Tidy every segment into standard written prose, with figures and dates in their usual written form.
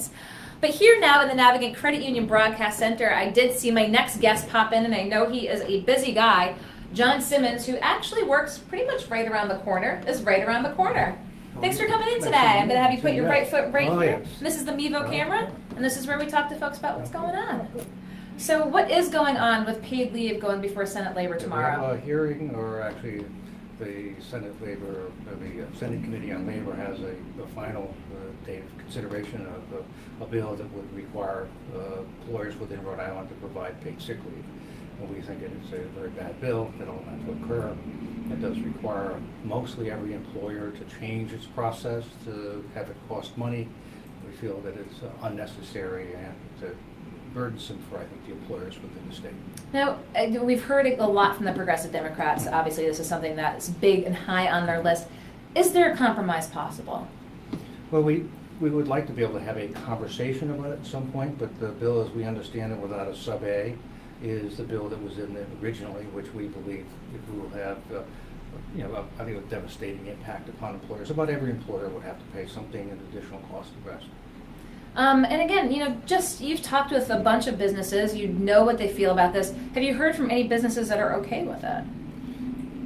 seconds. But here now in the Navigant Credit Union Broadcast Center, I did see my next guest pop in, and I know he is a busy guy. John Simmons, who actually works pretty much right around the corner, is right around the corner. Thanks for coming in today. I'm going to have you put your right foot right here. Yes. This is the Mevo camera, and this is where we talk to folks about what's going on. So what is going on with paid leave going before Senate Labor tomorrow? We have a hearing, or actually the Senate Labor, the Senate Committee on Labor has the final date of consideration of a bill that would require employers within Rhode Island to provide paid sick leave. And we think it is a very bad bill that will not to occur. It does require mostly every employer to change its process to have it cost money. We feel that it's unnecessary and burdensome for, I think, the employers within the state. Now, we've heard it a lot from the Progressive Democrats. Obviously, this is something that's big and high on their list. Is there a compromise possible? Well, we would like to be able to have a conversation about it at some point, but the bill, as we understand it, without a sub-A, is the bill that was in there originally, which we believe it will have, I think, a devastating impact upon employers. About every employer would have to pay something in additional cost to the rest. And again, you've talked with a bunch of businesses. You know what they feel about this. Have you heard from any businesses that are okay with it?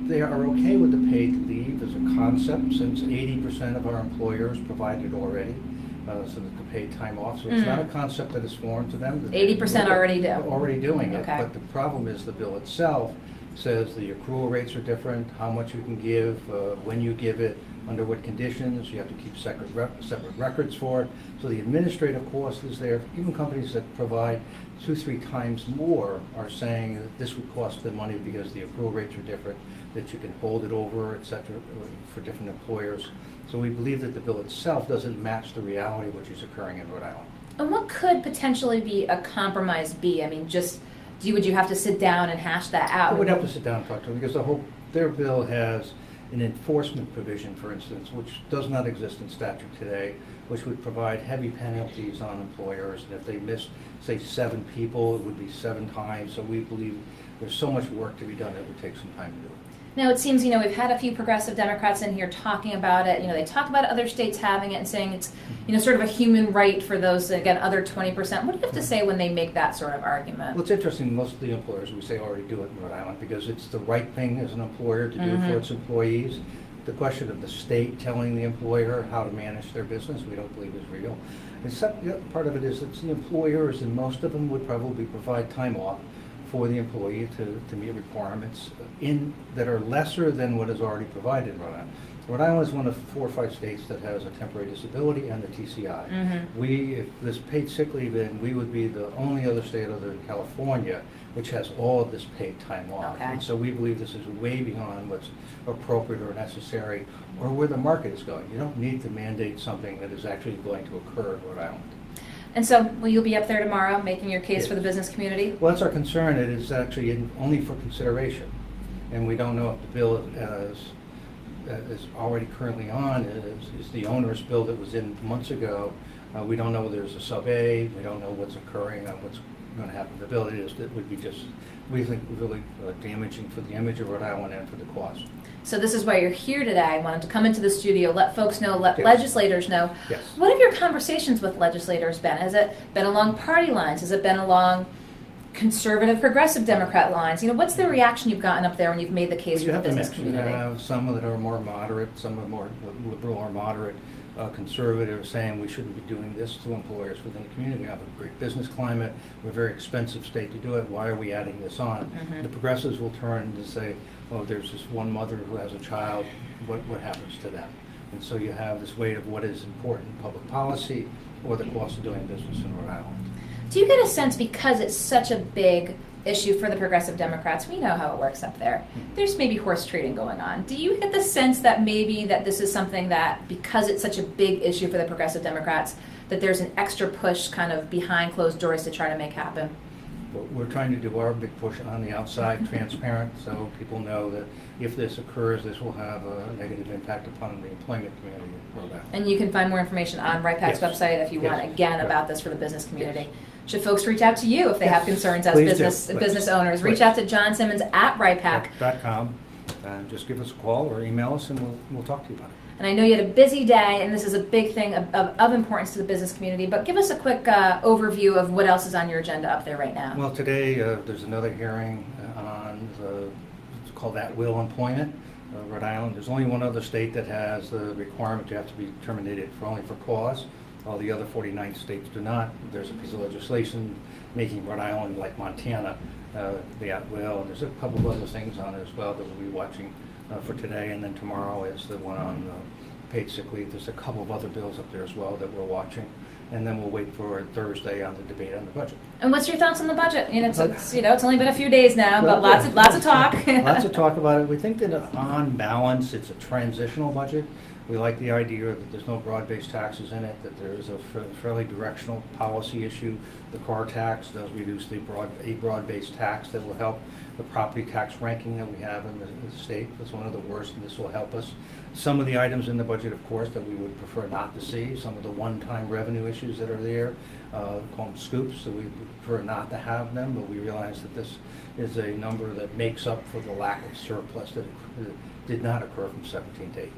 They are okay with the paid leave as a concept, since 80% of our employers provide it already, so that the paid time off. So it's not a concept that is foreign to them. 80% already do. Already doing it. Okay. But the problem is the bill itself says the accrual rates are different, how much you can give, when you give it, under what conditions. You have to keep separate records for it. So the administrative cost is there. Even companies that provide 2-3 times more are saying that this would cost them money because the accrual rates are different, that you can hold it over, et cetera, for different employers. So we believe that the bill itself doesn't match the reality which is occurring in Rhode Island. And what could potentially be a compromise be? I mean, would you have to sit down and hash that out? We would have to sit down and talk to them, because their bill has an enforcement provision, for instance, which does not exist in statute today, which would provide heavy penalties on employers. And if they miss, say, 7 people, it would be 7 times. So we believe there's so much work to be done, it would take some time to do it. Now, it seems, we've had a few progressive Democrats in here talking about it. They talk about other states having it and saying it's, sort of a human right for those, again, other 20%. What do you have to say when they make that sort of argument? Well, it's interesting. Most of the employers, we say, already do it in Rhode Island because it's the right thing as an employer to do for its employees. The question of the state telling the employer how to manage their business, we don't believe is real. And the other part of it is that the employers, and most of them would probably provide time off for the employee to meet requirements that are lesser than what is already provided in Rhode Island. Rhode Island is one of 4 or 5 states that has a temporary disability and the TCI. If this paid sick leave we would be the only other state other than California which has all of this paid time off. Okay. And so we believe this is way beyond what's appropriate or necessary or where the market is going. You don't need to mandate something that is actually going to occur in Rhode Island. And so, will you be up there tomorrow making your case for the business community? Well, that's our concern. It is actually only for consideration. And we don't know if the bill is already currently on is the onerous bill that was in months ago. We don't know whether there's a sub-A. We don't know what's occurring, what's going to happen. The bill it would be just, we think, really damaging for the image of Rhode Island and for the cost. So this is why you're here today. I wanted to come into the studio, let folks know, let Yes. legislators know. Yes. What have your conversations with legislators been? Has it been along party lines? Has it been along conservative, progressive Democrat lines? What's the reaction you've gotten up there when you've made the case for the business community? You have some that are more moderate, some are more liberal or moderate, conservative, saying we shouldn't be doing this to employers within the community. We have a great business climate. We're a very expensive state to do it. Why are we adding this on? The progressives will turn to say, oh, there's this one mother who has a child. What happens to them? And so you have this weight of what is important in public policy or the cost of doing business in Rhode Island. Do you get a sense, because it's such a big issue for the progressive Democrats, we know how it works up there, there's maybe horse trading going on. Do you get the sense that maybe that this is something that, because it's such a big issue for the progressive Democrats, that there's an extra push kind of behind closed doors to try to make happen? We're trying to do our big push on the outside, transparent, so people know that if this occurs, this will have a negative impact upon the employment community in Rhode Island. And you can find more information on RIPEC's website if you want, again, about this for the business community. Should folks reach out to you if they have concerns as business owners? Reach out to John Simmons at RIPEC. .com, and just give us a call or email us, and we'll talk to you about it. And I know you had a busy day, and this is a big thing of importance to the business community, but give us a quick overview of what else is on your agenda up there right now. Well, today there's another hearing on it's called at-will employment. Rhode Island, there's only one other state that has the requirement you have to be terminated only for cause. All the other 49 states do not. There's a piece of legislation making Rhode Island like Montana the at-will, and there's a couple of other things on it as well that we'll be watching for today, and then tomorrow is the one on paid sick leave. There's a couple of other bills up there as well that we're watching, and then we'll wait for Thursday on the debate on the budget. And what's your thoughts on the budget? It's only been a few days now, but lots of talk. Lots of talk about it. We think that on balance, it's a transitional budget. We like the idea that there's no broad-based taxes in it, that there is a fairly directional policy issue. The car tax does reduce a broad-based tax that will help the property tax ranking that we have in the state. That's one of the worst, and this will help us. Some of the items in the budget, of course, that we would prefer not to see, some of the one-time revenue issues that are there, call them scoops, so we prefer not to have them, but we realize that this is a number that makes up for the lack of surplus that did not occur from 17 to 18.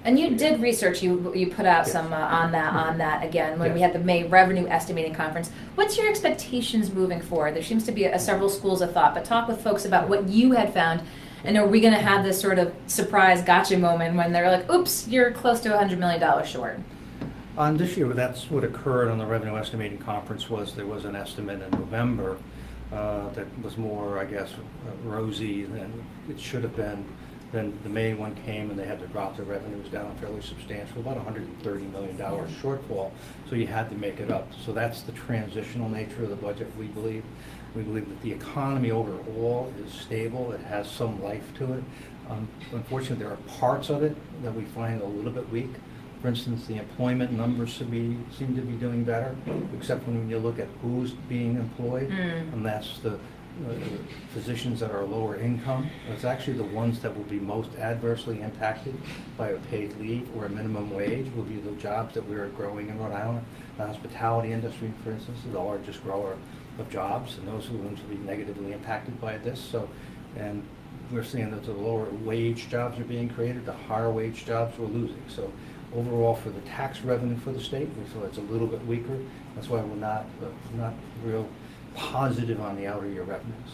And you did research, you put out some on that again when we had the May revenue estimating conference. What's your expectations moving forward? There seems to be several schools of thought, but talk with folks about what you had found. And are we going to have this sort of surprise gotcha moment when they're like, oops, you're close to $100 million short? On this year, that's what occurred on the revenue estimating conference. There was an estimate in November that was more, I guess, rosy than it should have been. Then the May one came and they had to drop their revenues down fairly substantial, about $130 million shortfall. So you had to make it up. So that's the transitional nature of the budget, we believe. We believe that the economy overall is stable. It has some life to it. Unfortunately, there are parts of it that we find a little bit weak. For instance, the employment numbers seem to be doing better, except when you look at who's being employed, and that's the physicians that are lower income. It's actually the ones that will be most adversely impacted by a paid leave or a minimum wage will be the jobs that we are growing in Rhode Island. The hospitality industry, for instance, is the largest grower of jobs, and those are the ones will be negatively impacted by this. So, and we're seeing that the lower wage jobs are being created, the higher wage jobs we're losing. So overall, for the tax revenue for the state, we feel it's a little bit weaker. That's why we're not real positive on the outer year revenues.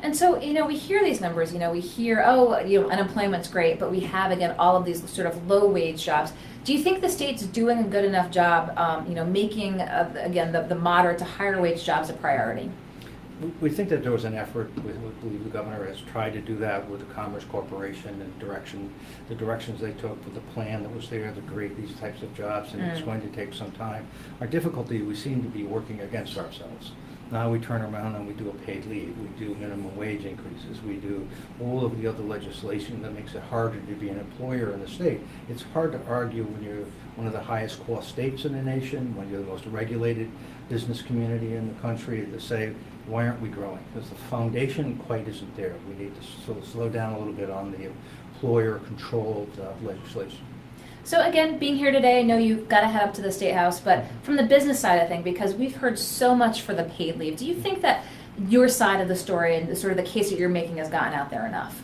And so, we hear these numbers, we hear, unemployment's great, but we have, again, all of these sort of low-wage jobs. Do you think the state's doing a good enough job, making, again, the moderate to higher-wage jobs a priority? We think that there was an effort. We believe the governor has tried to do that with the Commerce Corporation and the directions they took with the plan that was there to create these types of jobs, and it's going to take some time. Our difficulty, we seem to be working against ourselves. Now we turn around and we do a paid leave, we do minimum wage increases, we do all of the other legislation that makes it harder to be an employer in the state. It's hard to argue when you're one of the highest cost states in the nation, when you're the most regulated business community in the country, to say, why aren't we growing? Because the foundation quite isn't there. We need to sort of slow down a little bit on the employer-controlled legislation. So again, being here today, I know you've got to head up to the State House, but from the business side of things, because we've heard so much for the paid leave, do you think that your side of the story and sort of the case that you're making has gotten out there enough?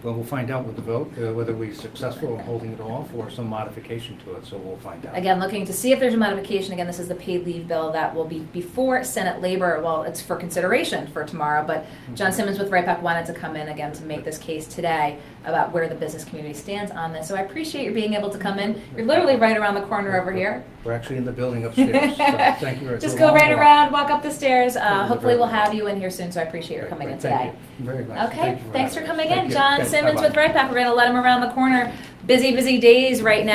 Well, we'll find out with the vote, whether we're successful in holding it off or some modification to it, so we'll find out. Again, looking to see if there's a modification. Again, this is the paid leave bill that will be before Senate Labor. Well, it's for consideration for tomorrow, but John Simmons with RIPEC wanted to come in again to make this case today about where the business community stands on this. So I appreciate you being able to come in. You're literally right around the corner over here. We're actually in the building upstairs, so thank you. Just go right around, walk up the stairs. Hopefully we'll have you in here soon, so I appreciate your coming in today. Thank you very much. Okay, thanks for coming in. Thank you. John Okay, Simmons bye-bye. with RIPEC. We're going to let him around the corner. Busy days right now.